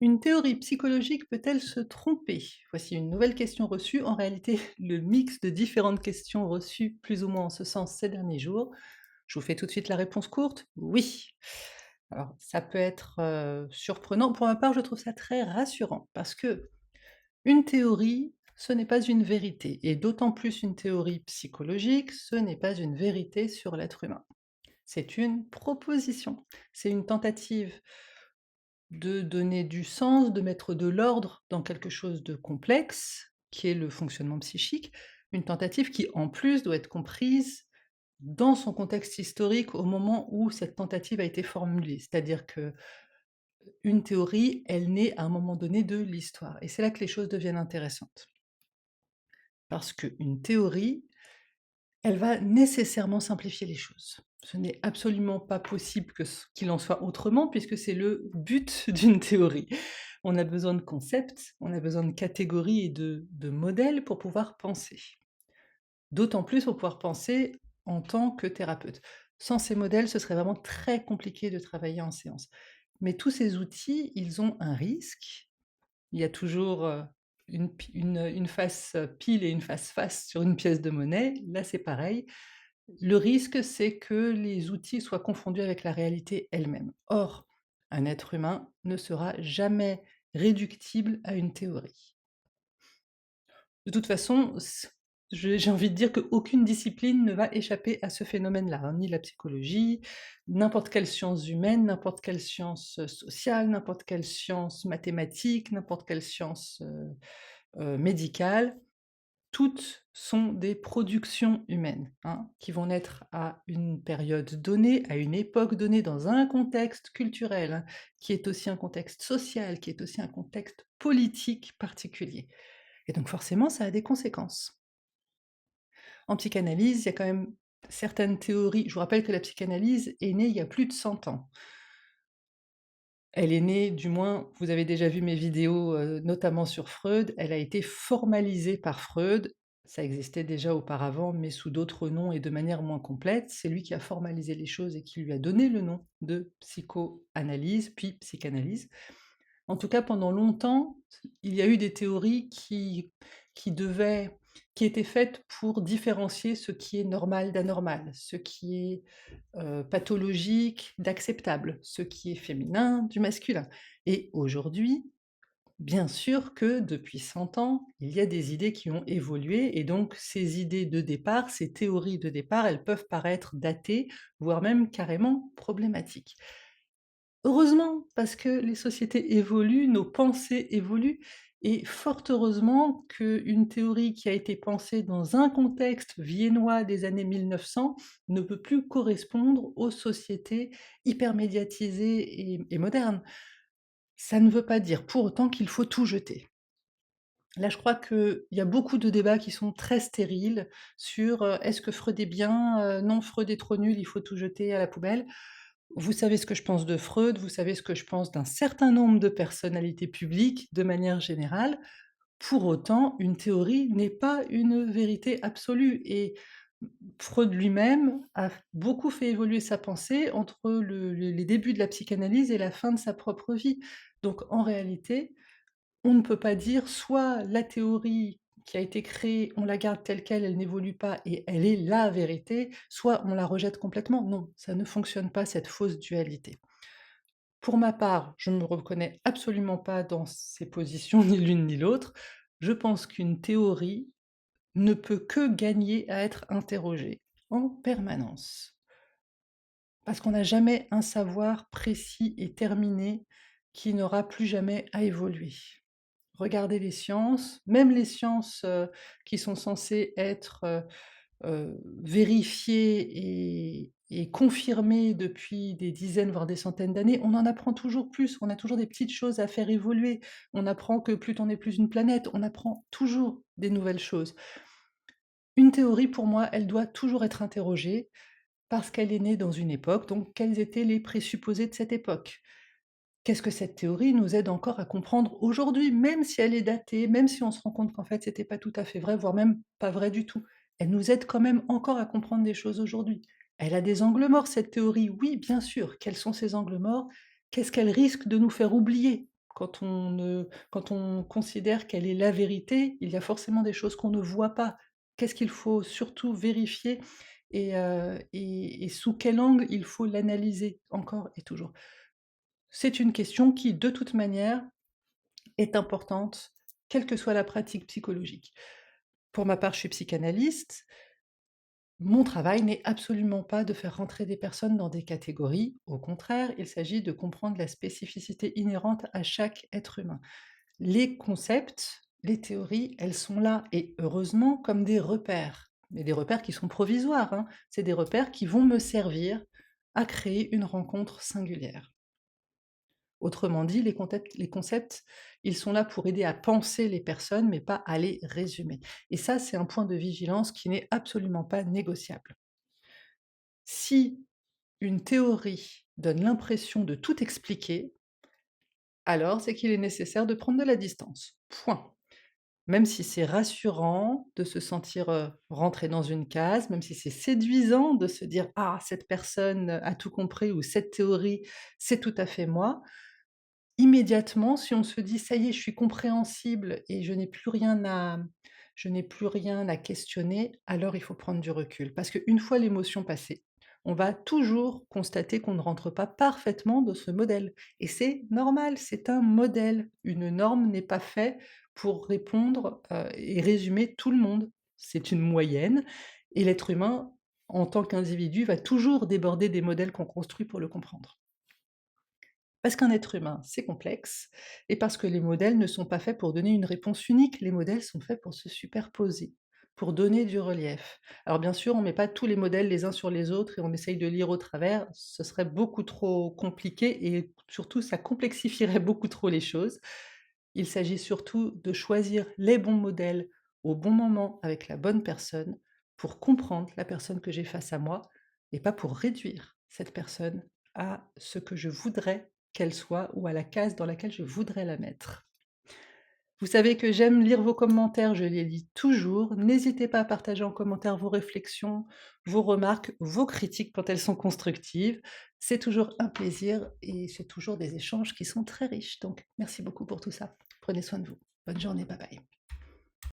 Une théorie psychologique peut-elle se tromper? Voici une nouvelle question reçue. En réalité, le mix de différentes questions reçues plus ou moins en ce sens ces derniers jours. Je vous fais tout de suite la réponse courte: oui. Alors ça peut être, surprenant. Pour ma part, je trouve ça très rassurant parce que une théorie, ce n'est pas une vérité et d'autant plus une théorie psychologique, ce n'est pas une vérité sur l'être humain. C'est une proposition. C'est une tentative de donner du sens, de mettre de l'ordre dans quelque chose de complexe, qui est le fonctionnement psychique, une tentative qui, en plus, doit être comprise dans son contexte historique au moment où cette tentative a été formulée. C'est-à-dire que une théorie, elle naît à un moment donné de l'histoire et c'est là que les choses deviennent intéressantes. Parce qu'une théorie, elle va nécessairement simplifier les choses. Ce n'est absolument pas possible qu'il en soit autrement puisque c'est le but d'une théorie. On a besoin de concepts, on a besoin de catégories et de modèles pour pouvoir penser. D'autant plus pour pouvoir penser en tant que thérapeute. Sans ces modèles, ce serait vraiment très compliqué de travailler en séance. Mais tous ces outils, ils ont un risque. Il y a toujours, une face, pile et une face face sur une pièce de monnaie. Là, c'est pareil. Le risque, c'est que les outils soient confondus avec la réalité elle-même. Or, un être humain ne sera jamais réductible à une théorie. De toute façon, j'ai envie de dire qu'aucune discipline ne va échapper à ce phénomène-là, hein, ni la psychologie, n'importe quelle science humaine, n'importe quelle science sociale, n'importe quelle science mathématique, n'importe quelle science médicale. Toutes sont des productions humaines, hein, qui vont naître à une période donnée, à une époque donnée, dans un contexte culturel, hein, qui est aussi un contexte social, qui est aussi un contexte politique particulier. Et donc forcément, ça a des conséquences. En psychanalyse, il y a quand même certaines théories. Je vous rappelle que la psychanalyse est née il y a plus de 100 ans. Elle est née, du moins, vous avez déjà vu mes vidéos, notamment sur Freud, elle a été formalisée par Freud. Ça existait déjà auparavant, mais sous d'autres noms et de manière moins complète. C'est lui qui a formalisé les choses et qui lui a donné le nom de psychoanalyse, puis psychanalyse. En tout cas, pendant longtemps, il y a eu des théories qui devaient qui étaient faites pour différencier ce qui est normal d'anormal, ce qui est pathologique d'acceptable, ce qui est féminin du masculin. Et aujourd'hui, bien sûr que depuis 100 ans, il y a des idées qui ont évolué et donc ces idées de départ, ces théories de départ, elles peuvent paraître datées, voire même carrément problématiques. Heureusement, parce que les sociétés évoluent, nos pensées évoluent et fort heureusement qu'une théorie qui a été pensée dans un contexte viennois des années 1900 ne peut plus correspondre aux sociétés hyper médiatisées et modernes. Ça ne veut pas dire pour autant qu'il faut tout jeter. Là, je crois qu'il y a beaucoup de débats qui sont très stériles sur, «Est-ce que Freud est bien? Non, Freud est trop nul, il faut tout jeter à la poubelle». Vous savez ce que je pense de Freud, vous savez ce que je pense d'un certain nombre de personnalités publiques, de manière générale. Pour autant, une théorie n'est pas une vérité absolue et Freud lui-même a beaucoup fait évoluer sa pensée entre les débuts de la psychanalyse et la fin de sa propre vie. Donc en réalité, on ne peut pas dire soit la théorie qui a été créée, on la garde telle quelle, elle n'évolue pas et elle est la vérité, soit on la rejette complètement. Non, ça ne fonctionne pas cette fausse dualité. Pour ma part, je ne me reconnais absolument pas dans ces positions, ni l'une ni l'autre. Je pense qu'une théorie ne peut que gagner à être interrogée en permanence. Parce qu'on n'a jamais un savoir précis et terminé qui n'aura plus jamais à évoluer. Regardez les sciences, même les sciences, qui sont censées être, vérifiées et confirmées depuis des dizaines, voire des centaines d'années, on en apprend toujours plus, on a toujours des petites choses à faire évoluer. On apprend que Pluton n'est plus une planète, on apprend toujours des nouvelles choses. Une théorie, pour moi, elle doit toujours être interrogée parce qu'elle est née dans une époque, donc quels étaient les présupposés de cette époque? Qu'est-ce que cette théorie nous aide encore à comprendre aujourd'hui, même si elle est datée, même si on se rend compte qu'en fait c'était pas tout à fait vrai, voire même pas vrai du tout. Elle nous aide quand même encore à comprendre des choses aujourd'hui. Elle a des angles morts cette théorie, oui bien sûr. Quels sont ces angles morts? Qu'est-ce qu'elle risque de nous faire oublier? quand on considère qu'elle est la vérité, il y a forcément des choses qu'on ne voit pas. Qu'est-ce qu'il faut surtout vérifier et sous quel angle il faut l'analyser encore et toujours? C'est une question qui, de toute manière, est importante, quelle que soit la pratique psychologique. Pour ma part, je suis psychanalyste. Mon travail n'est absolument pas de faire rentrer des personnes dans des catégories. Au contraire, il s'agit de comprendre la spécificité inhérente à chaque être humain. Les concepts, les théories, elles sont là et heureusement comme des repères, mais des repères qui sont provisoires, hein. C'est des repères qui vont me servir à créer une rencontre singulière. Autrement dit, les concepts, ils sont là pour aider à penser les personnes, mais pas à les résumer. Et ça, c'est un point de vigilance qui n'est absolument pas négociable. Si une théorie donne l'impression de tout expliquer, alors c'est qu'il est nécessaire de prendre de la distance. Point. Même si c'est rassurant de se sentir, rentré dans une case, même si c'est séduisant de se dire: «Ah, cette personne a tout compris» ou «Cette théorie, c'est tout à fait moi». Immédiatement, si on se dit: «Ça y est, je suis compréhensible et je n'ai plus rien à questionner», alors il faut prendre du recul. Parce qu'une fois l'émotion passée, on va toujours constater qu'on ne rentre pas parfaitement dans ce modèle et c'est normal, c'est un modèle. Une norme n'est pas fait pour répondre, et résumer tout le monde. C'est une moyenne et l'être humain, en tant qu'individu, va toujours déborder des modèles qu'on construit pour le comprendre. Parce qu'un être humain, c'est complexe et parce que les modèles ne sont pas faits pour donner une réponse unique, les modèles sont faits pour se superposer, pour donner du relief. Alors bien sûr, on ne met pas tous les modèles les uns sur les autres et on essaye de lire au travers, ce serait beaucoup trop compliqué et surtout ça complexifierait beaucoup trop les choses. Il s'agit surtout de choisir les bons modèles au bon moment avec la bonne personne pour comprendre la personne que j'ai face à moi et pas pour réduire cette personne à ce que je voudrais qu'elle soit ou à la case dans laquelle je voudrais la mettre. Vous savez que j'aime lire vos commentaires, je les lis toujours. N'hésitez pas à partager en commentaire vos réflexions, vos remarques, vos critiques quand elles sont constructives. C'est toujours un plaisir et c'est toujours des échanges qui sont très riches. Donc merci beaucoup pour tout ça. Prenez soin de vous. Bonne journée, bye bye.